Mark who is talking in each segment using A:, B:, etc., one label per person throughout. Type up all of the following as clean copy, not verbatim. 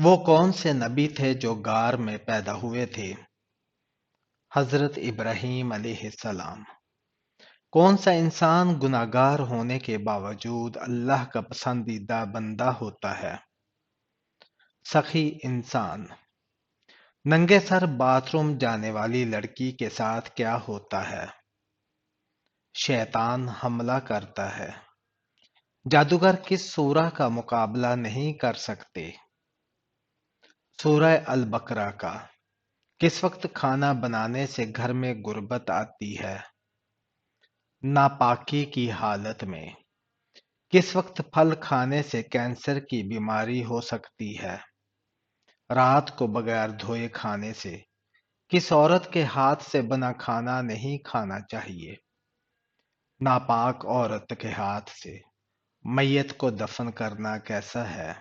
A: وہ کون سے نبی تھے جو غار میں پیدا ہوئے تھے؟ حضرت ابراہیم علیہ السلام۔ کون سا انسان گناہگار ہونے کے باوجود اللہ کا پسندیدہ بندہ ہوتا ہے؟ سخی انسان۔ ننگے سر باتھ روم جانے والی لڑکی کے ساتھ کیا ہوتا ہے؟ شیطان حملہ کرتا ہے۔ جادوگر کس سورہ کا مقابلہ نہیں کر سکتے؟ سورہ البقرہ کا۔ کس وقت کھانا بنانے سے گھر میں غربت آتی ہے؟ ناپاکی کی حالت میں۔ کس وقت پھل کھانے سے کینسر کی بیماری ہو سکتی ہے؟ رات کو بغیر دھوئے کھانے سے۔ کس عورت کے ہاتھ سے بنا کھانا نہیں کھانا چاہیے؟ ناپاک عورت کے ہاتھ سے۔ میت کو دفن کرنا کیسا ہے؟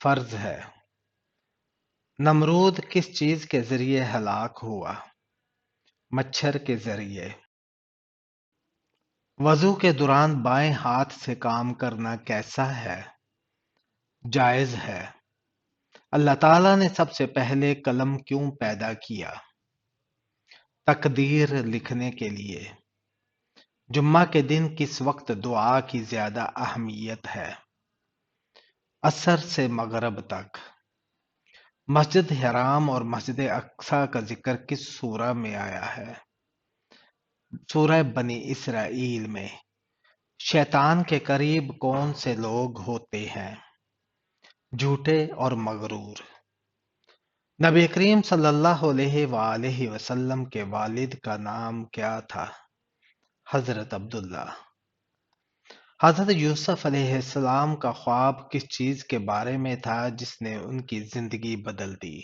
A: فرض ہے۔ نمرود کس چیز کے ذریعے ہلاک ہوا؟ مچھر کے ذریعے۔ وضو کے دوران بائیں ہاتھ سے کام کرنا کیسا ہے؟ جائز ہے۔ اللہ تعالیٰ نے سب سے پہلے قلم کیوں پیدا کیا؟ تقدیر لکھنے کے لیے۔ جمعہ کے دن کس وقت دعا کی زیادہ اہمیت ہے؟ عصر سے مغرب تک۔ مسجد حرام اور مسجد اقصی کا ذکر کس سورہ میں آیا ہے؟ سورہ بنی اسرائیل میں۔ شیطان کے قریب کون سے لوگ ہوتے ہیں؟ جھوٹے اور مغرور۔ نبی کریم صلی اللہ علیہ وآلہ وسلم کے والد کا نام کیا تھا؟ حضرت عبداللہ۔ حضرت یوسف علیہ السلام کا خواب کس چیز کے بارے میں تھا جس نے ان کی زندگی بدل دی؟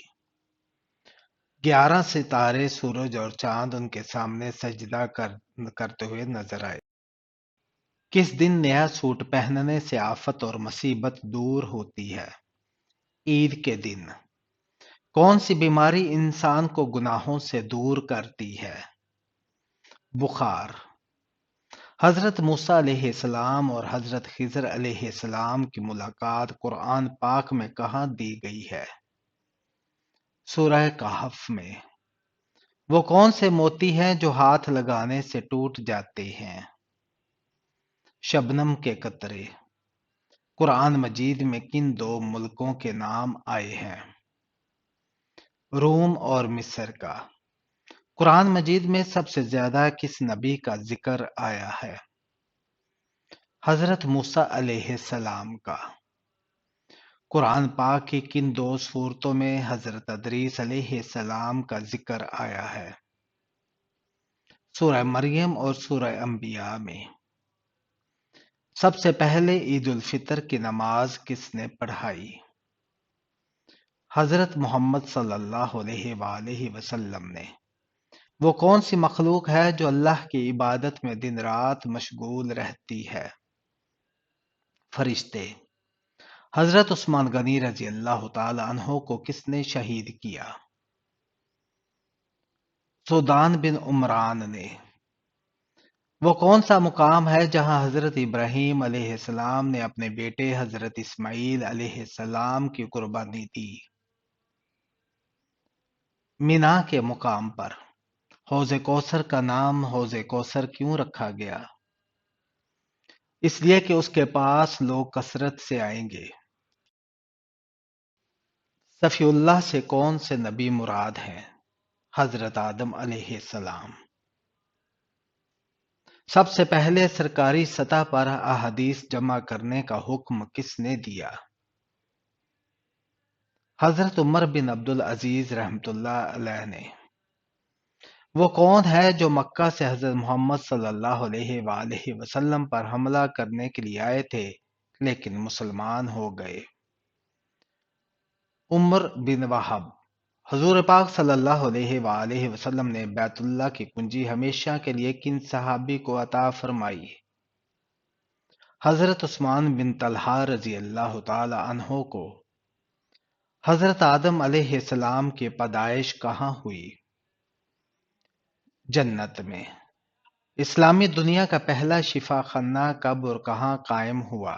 A: 11 ستارے، سورج اور چاند ان کے سامنے سجدہ کرتے ہوئے نظر آئے۔ کس دن نیا سوٹ پہننے سے آفت اور مصیبت دور ہوتی ہے؟ عید کے دن۔ کون سی بیماری انسان کو گناہوں سے دور کرتی ہے؟ بخار۔ حضرت موسیٰ علیہ السلام اور حضرت خضر علیہ السلام کی ملاقات قرآن پاک میں کہاں دی گئی ہے؟ سورہ کہف میں۔ وہ کون سے موتی ہیں جو ہاتھ لگانے سے ٹوٹ جاتے ہیں؟ شبنم کے قطرے۔ قرآن مجید میں کن دو ملکوں کے نام آئے ہیں؟ روم اور مصر کا۔ قرآن مجید میں سب سے زیادہ کس نبی کا ذکر آیا ہے؟ حضرت موسیٰ علیہ السلام کا۔ قرآن پاک کی کن دو سورتوں میں حضرت ادریس علیہ السلام کا ذکر آیا ہے؟ سورہ مریم اور سورہ انبیاء میں۔ سب سے پہلے عید الفطر کی نماز کس نے پڑھائی؟ حضرت محمد صلی اللہ علیہ وآلہ وسلم نے۔ وہ کون سی مخلوق ہے جو اللہ کی عبادت میں دن رات مشغول رہتی ہے؟ فرشتے۔ حضرت عثمان غنی رضی اللہ تعالی عنہ کو کس نے شہید کیا؟ سودان بن عمران نے۔ وہ کون سا مقام ہے جہاں حضرت ابراہیم علیہ السلام نے اپنے بیٹے حضرت اسماعیل علیہ السلام کی قربانی دی؟ مینا کے مقام پر۔ حوض کوثر کا نام حوض کوثر کیوں رکھا گیا؟ اس لیے کہ اس کے پاس لوگ کثرت سے آئیں گے۔ صفی اللہ سے کون سے نبی مراد ہیں؟ حضرت آدم علیہ السلام۔ سب سے پہلے سرکاری سطح پر احادیث جمع کرنے کا حکم کس نے دیا؟ حضرت عمر بن عبدالعزیز رحمۃ اللہ علیہ نے۔ وہ کون ہے جو مکہ سے حضرت محمد صلی اللہ علیہ وآلہ وسلم پر حملہ کرنے کے لیے آئے تھے لیکن مسلمان ہو گئے؟ عمر بن وہب۔ حضور پاک صلی اللہ علیہ وآلہ وسلم نے بیت اللہ کی کنجی ہمیشہ کے لیے کن صحابی کو عطا فرمائی؟ حضرت عثمان بن طلحہ رضی اللہ تعالی عنہ کو۔ حضرت آدم علیہ السلام کی پیدائش کہاں ہوئی؟ جنت میں۔ اسلامی دنیا کا پہلا شفا خانہ کب اور کہاں قائم ہوا؟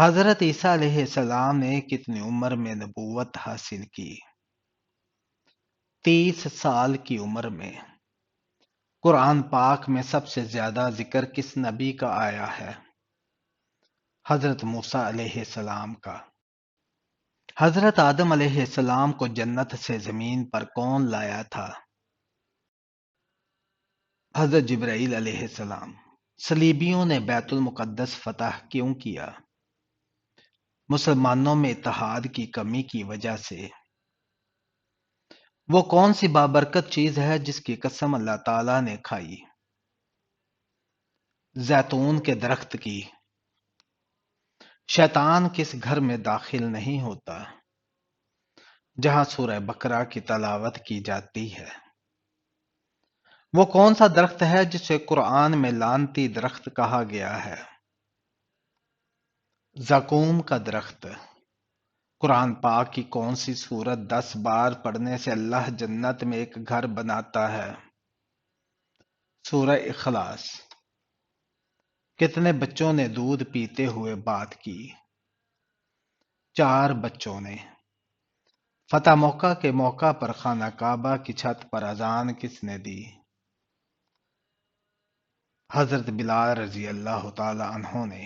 A: حضرت عیسیٰ علیہ السلام نے کتنی عمر میں نبوت حاصل کی؟ 30 سال کی عمر میں۔ قرآن پاک میں سب سے زیادہ ذکر کس نبی کا آیا ہے؟ حضرت موسیٰ علیہ السلام کا۔ حضرت آدم علیہ السلام کو جنت سے زمین پر کون لایا تھا؟ حضرت جبرائیل علیہ السلام۔ صلیبیوں نے بیت المقدس فتح کیوں کیا؟ مسلمانوں میں اتحاد کی کمی کی وجہ سے۔ وہ کون سی بابرکت چیز ہے جس کی قسم اللہ تعالیٰ نے کھائی؟ زیتون کے درخت کی۔ شیطان کس گھر میں داخل نہیں ہوتا جہاں سورہ بقرہ کی تلاوت کی جاتی ہے؟ وہ کون سا درخت ہے جسے قرآن میں لعنتی درخت کہا گیا ہے؟ زقوم کا درخت۔ قرآن پاک کی کون سی سورت 10 بار پڑھنے سے اللہ جنت میں ایک گھر بناتا ہے؟ سورہ اخلاص۔ کتنے بچوں نے دودھ پیتے ہوئے بات کی؟ 4 بچوں نے۔ فتح مکہ کے موقع پر خانہ کعبہ کی چھت پر اذان کس نے دی؟ حضرت بلال رضی اللہ تعالی عنہ نے۔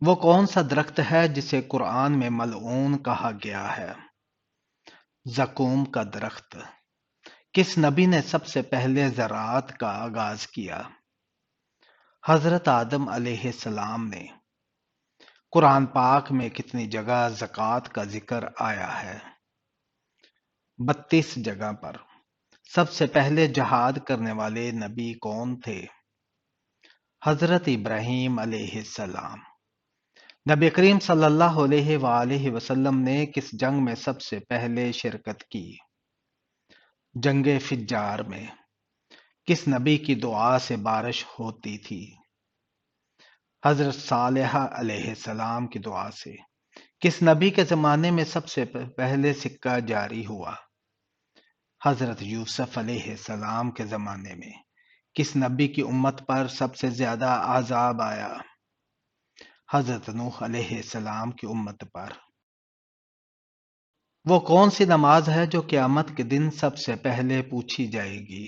A: وہ کون سا درخت ہے جسے قرآن میں ملعون کہا گیا ہے؟ زقوم کا درخت۔ کس نبی نے سب سے پہلے زراعت کا آغاز کیا؟ حضرت آدم علیہ السلام نے۔ قرآن پاک میں کتنی جگہ زکوٰۃ کا ذکر آیا ہے؟ 32 جگہ پر۔ سب سے پہلے جہاد کرنے والے نبی کون تھے؟ حضرت ابراہیم علیہ السلام۔ نبی کریم صلی اللہ علیہ وآلہ وسلم نے کس جنگ میں سب سے پہلے شرکت کی؟ جنگ فجار میں۔ کس نبی کی دعا سے بارش ہوتی تھی؟ حضرت صالحہ علیہ السلام کی دعا سے۔ کس نبی کے زمانے میں سب سے پہلے سکہ جاری ہوا؟ حضرت یوسف علیہ السلام کے زمانے میں۔ کس نبی کی امت پر سب سے زیادہ عذاب آیا؟ حضرت نوح علیہ السلام کی امت پر۔ وہ کون سی نماز ہے جو قیامت کے دن سب سے پہلے پوچھی جائے گی؟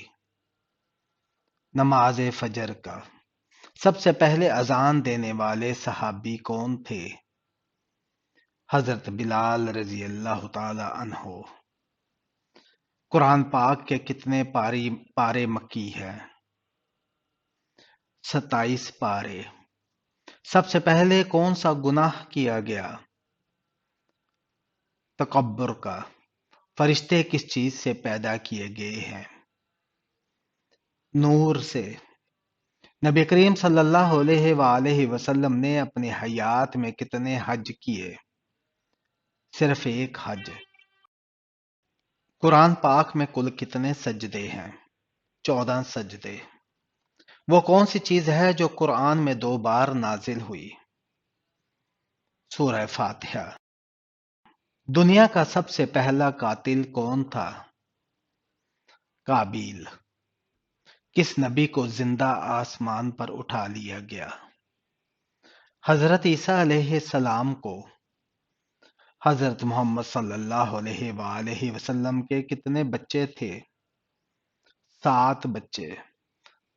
A: نماز فجر کا۔ سب سے پہلے اذان دینے والے صحابی کون تھے؟ حضرت بلال رضی اللہ تعالی عنہ۔ قرآن پاک کے کتنے پارے مکی ہیں؟ 27 پارے۔ سب سے پہلے کون سا گناہ کیا گیا؟ تکبر کا۔ فرشتے کس چیز سے پیدا کیے گئے ہیں؟ نور سے۔ نبی کریم صلی اللہ علیہ وآلہ وسلم نے اپنی حیات میں کتنے حج کیے؟ صرف ایک حج۔ قرآن پاک میں کل کتنے سجدے ہیں؟ 14 سجدے۔ وہ کون سی چیز ہے جو قرآن میں 2 بار نازل ہوئی؟ سورہ فاتحہ۔ دنیا کا سب سے پہلا قاتل کون تھا؟ قابیل۔ کس نبی کو زندہ آسمان پر اٹھا لیا گیا؟ حضرت عیسیٰ علیہ السلام کو۔ حضرت محمد صلی اللہ علیہ وآلہ وسلم کے کتنے بچے تھے؟ 7 بچے۔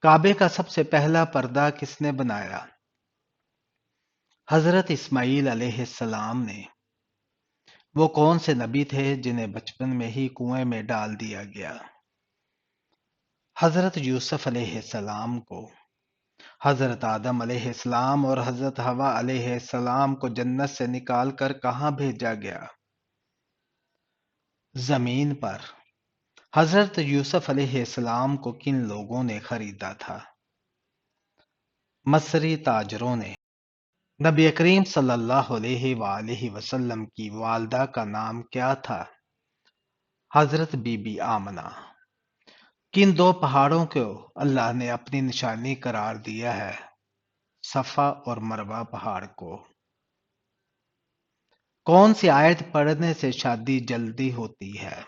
A: کعبے کا سب سے پہلا پردہ کس نے بنایا؟ حضرت اسماعیل علیہ السلام نے۔ وہ کون سے نبی تھے جنہیں بچپن میں ہی کنویں میں ڈال دیا گیا؟ حضرت یوسف علیہ السلام کو۔ حضرت آدم علیہ السلام اور حضرت حوا علیہ السلام کو جنت سے نکال کر کہاں بھیجا گیا؟ زمین پر۔ حضرت یوسف علیہ السلام کو کن لوگوں نے خریدا تھا؟ مصری تاجروں نے۔ نبی کریم صلی اللہ علیہ وآلہ وسلم کی والدہ کا نام کیا تھا؟ حضرت بی بی آمنہ۔ کن 2 پہاڑوں کو اللہ نے اپنی نشانی قرار دیا ہے؟ صفا اور مروہ پہاڑ کو۔ کون سی آیت پڑھنے سے شادی جلدی ہوتی ہے؟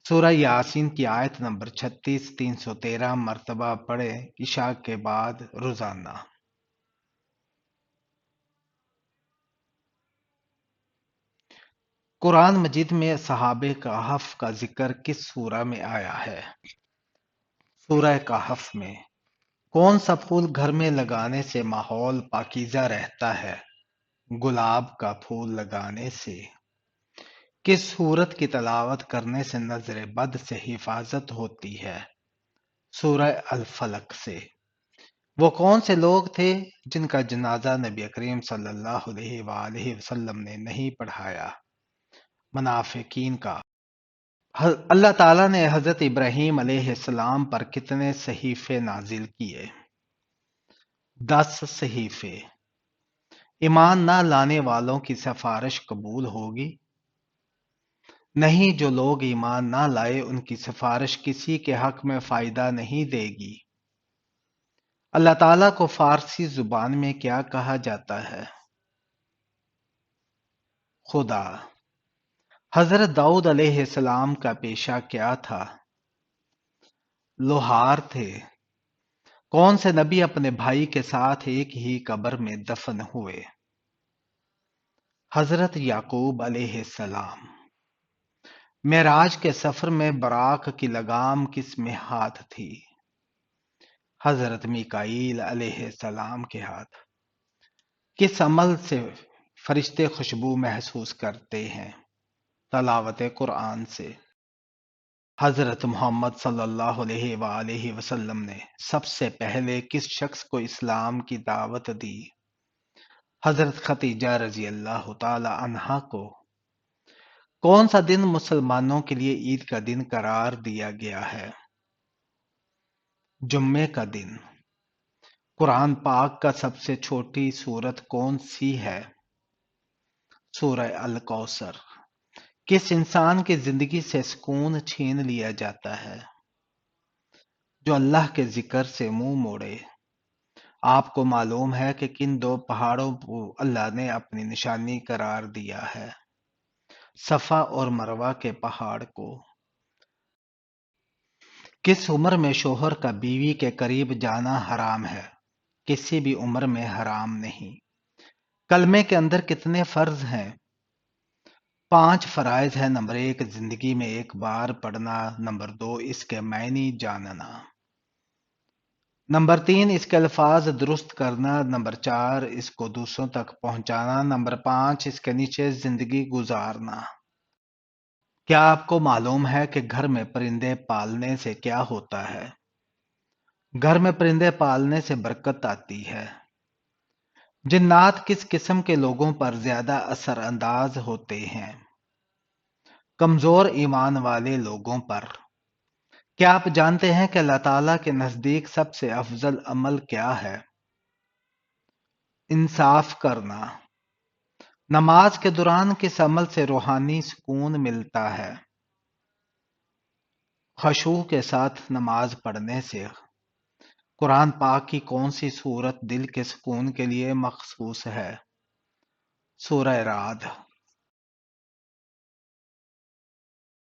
A: سورہ یاسین کی آیت نمبر 36 313 مرتبہ پڑھیں عشاء کے بعد روزانہ۔ قرآن مجید میں صحابہ کہف کا ذکر کس سورہ میں آیا ہے؟ سورہ کہف میں۔ کون سا پھول گھر میں لگانے سے ماحول پاکیزہ رہتا ہے؟ گلاب کا پھول لگانے سے۔ کس سورت کی تلاوت کرنے سے نظر بد سے حفاظت ہوتی ہے؟ سورہ الفلق سے۔ وہ کون سے لوگ تھے جن کا جنازہ نبی کریم صلی اللہ علیہ وآلہ وسلم نے نہیں پڑھایا؟ منافقین کا۔ اللہ تعالیٰ نے حضرت ابراہیم علیہ السلام پر کتنے صحیفے نازل کیے؟ 10 صحیفے۔ ایمان نہ لانے والوں کی سفارش قبول ہوگی؟ نہیں، جو لوگ ایمان نہ لائے ان کی سفارش کسی کے حق میں فائدہ نہیں دے گی۔ اللہ تعالیٰ کو فارسی زبان میں کیا کہا جاتا ہے؟ خدا۔ حضرت داؤد علیہ السلام کا پیشہ کیا تھا؟ لوہار تھے۔ کون سے نبی اپنے بھائی کے ساتھ ایک ہی قبر میں دفن ہوئے؟ حضرت یعقوب علیہ السلام۔ معراج کے سفر میں براق کی لگام کس میں ہاتھ تھی؟ حضرت میکائیل علیہ السلام کے ہاتھ۔ کس عمل سے فرشتے خوشبو محسوس کرتے ہیں؟ تلاوت قرآن سے۔ حضرت محمد صلی اللہ علیہ وآلہ وسلم نے سب سے پہلے کس شخص کو اسلام کی دعوت دی؟ حضرت خدیجہ رضی اللہ تعالی عنہا کو۔ کون سا دن مسلمانوں کے لیے عید کا دن قرار دیا گیا ہے؟ جمعے کا دن۔ قرآن پاک کا سب سے چھوٹی سورت کون سی ہے؟ سورہ الکوثر۔ کس انسان کی زندگی سے سکون چھین لیا جاتا ہے؟ جو اللہ کے ذکر سے منہ موڑے۔ آپ کو معلوم ہے کہ کن 2 پہاڑوں کو اللہ نے اپنی نشانی قرار دیا ہے؟ صفا اور مروہ کے پہاڑ کو۔ کس عمر میں شوہر کا بیوی کے قریب جانا حرام ہے؟ کسی بھی عمر میں حرام نہیں۔ کلمے کے اندر کتنے فرض ہیں؟ 5 فرائض ہیں۔ نمبر 1 زندگی میں ایک بار پڑھنا، نمبر 2 اس کے معنی جاننا، نمبر 3 اس کے الفاظ درست کرنا، نمبر 4 اس کو دوسروں تک پہنچانا، نمبر 5 اس کے نیچے زندگی گزارنا۔ کیا آپ کو معلوم ہے کہ گھر میں پرندے پالنے سے کیا ہوتا ہے؟ گھر میں پرندے پالنے سے برکت آتی ہے۔ جنات کس قسم کے لوگوں پر زیادہ اثر انداز ہوتے ہیں؟ کمزور ایمان والے لوگوں پر۔ کیا آپ جانتے ہیں کہ اللہ تعالیٰ کے نزدیک سب سے افضل عمل کیا ہے؟ انصاف کرنا۔ نماز کے دوران کس عمل سے روحانی سکون ملتا ہے؟ خشوع کے ساتھ نماز پڑھنے سے۔ قرآن پاک کی کون سی سورت دل کے سکون کے لیے مخصوص ہے؟ سورہ رعد۔